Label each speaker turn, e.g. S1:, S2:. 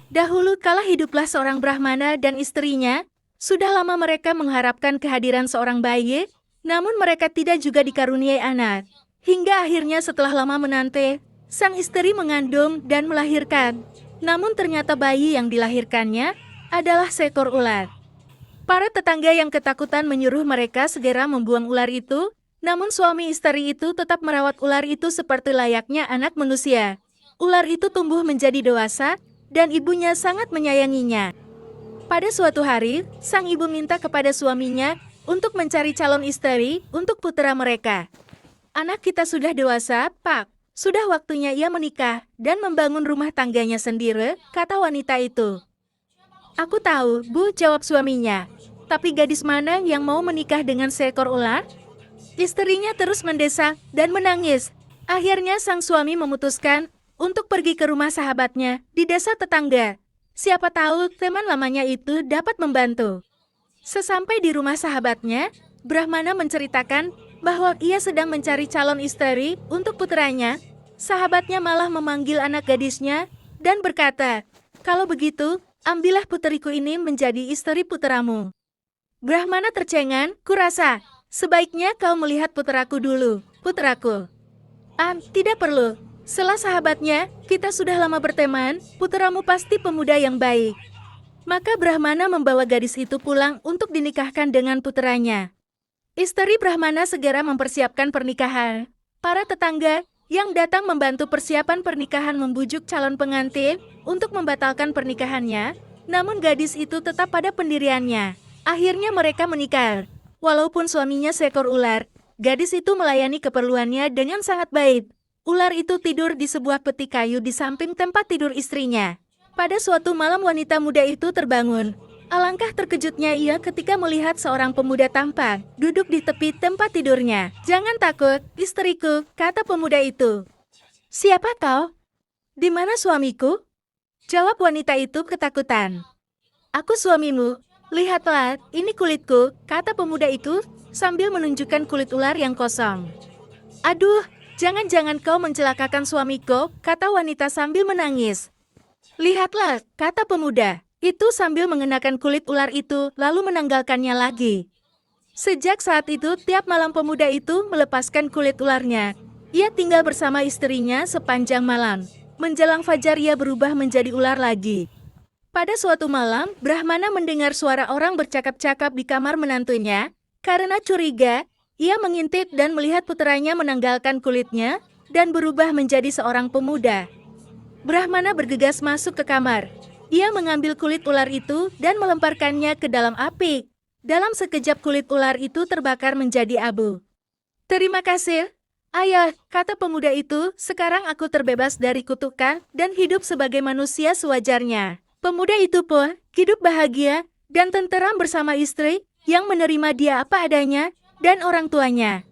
S1: Dahulu kala hiduplah seorang Brahmana dan istrinya. Sudah lama mereka mengharapkan kehadiran seorang bayi, namun mereka tidak juga dikaruniai anak. Hingga akhirnya setelah lama menanti, sang istri mengandung dan melahirkan. Namun ternyata bayi yang dilahirkannya adalah seekor ular. Para tetangga yang ketakutan menyuruh mereka segera membuang ular itu, namun suami istri itu tetap merawat ular itu seperti layaknya anak manusia. Ular itu tumbuh menjadi dewasa, dan ibunya sangat menyayanginya. Pada suatu hari, sang ibu minta kepada suaminya untuk mencari calon istri untuk putera mereka. Anak kita sudah dewasa, Pak. Sudah waktunya ia menikah dan membangun rumah tangganya sendiri, kata wanita itu. Aku tahu, Bu, jawab suaminya. Tapi gadis mana yang mau menikah dengan seekor ular? Istrinya terus mendesak dan menangis. Akhirnya sang suami memutuskan untuk pergi ke rumah sahabatnya di desa tetangga. Siapa tahu teman lamanya itu dapat membantu. Sesampai di rumah sahabatnya, Brahmana menceritakan bahwa ia sedang mencari calon istri untuk putranya. Sahabatnya malah memanggil anak gadisnya dan berkata, "Kalau begitu, ambillah puteriku ini menjadi istri puteramu." Brahmana tercengang, "Kurasa, sebaiknya kau melihat puteraku dulu, puteraku." Tidak perlu. Setelah sahabatnya, kita sudah lama berteman, puteramu pasti pemuda yang baik. Maka Brahmana membawa gadis itu pulang untuk dinikahkan dengan puteranya. Istri Brahmana segera mempersiapkan pernikahan. Para tetangga yang datang membantu persiapan pernikahan membujuk calon pengantin untuk membatalkan pernikahannya, namun gadis itu tetap pada pendiriannya. Akhirnya mereka menikah. Walaupun suaminya seekor ular, gadis itu melayani keperluannya dengan sangat baik. Ular itu tidur di sebuah peti kayu di samping tempat tidur istrinya. Pada suatu malam wanita muda itu terbangun. Alangkah terkejutnya ia ketika melihat seorang pemuda tampan duduk di tepi tempat tidurnya. "Jangan takut, istriku," kata pemuda itu. "Siapa kau? Di mana suamiku?" jawab wanita itu ketakutan. "Aku suamimu. Lihatlah, ini kulitku," kata pemuda itu sambil menunjukkan kulit ular yang kosong. "Aduh, jangan-jangan kau mencelakakan suamiku," kata wanita sambil menangis. "Lihatlah," kata pemuda itu sambil mengenakan kulit ular itu lalu menanggalkannya lagi. Sejak saat itu, tiap malam pemuda itu melepaskan kulit ularnya. Ia tinggal bersama istrinya sepanjang malam. Menjelang fajar ia berubah menjadi ular lagi. Pada suatu malam, Brahmana mendengar suara orang bercakap-cakap di kamar menantunya. Karena curiga, ia mengintip dan melihat puteranya menanggalkan kulitnya dan berubah menjadi seorang pemuda. Brahmana bergegas masuk ke kamar. Ia mengambil kulit ular itu dan melemparkannya ke dalam api. Dalam sekejap kulit ular itu terbakar menjadi abu. "Terima kasih, Ayah," kata pemuda itu, "sekarang aku terbebas dari kutukan dan hidup sebagai manusia sewajarnya." Pemuda itu pun hidup bahagia dan tenteram bersama istri yang menerima dia apa adanya dan orang tuanya.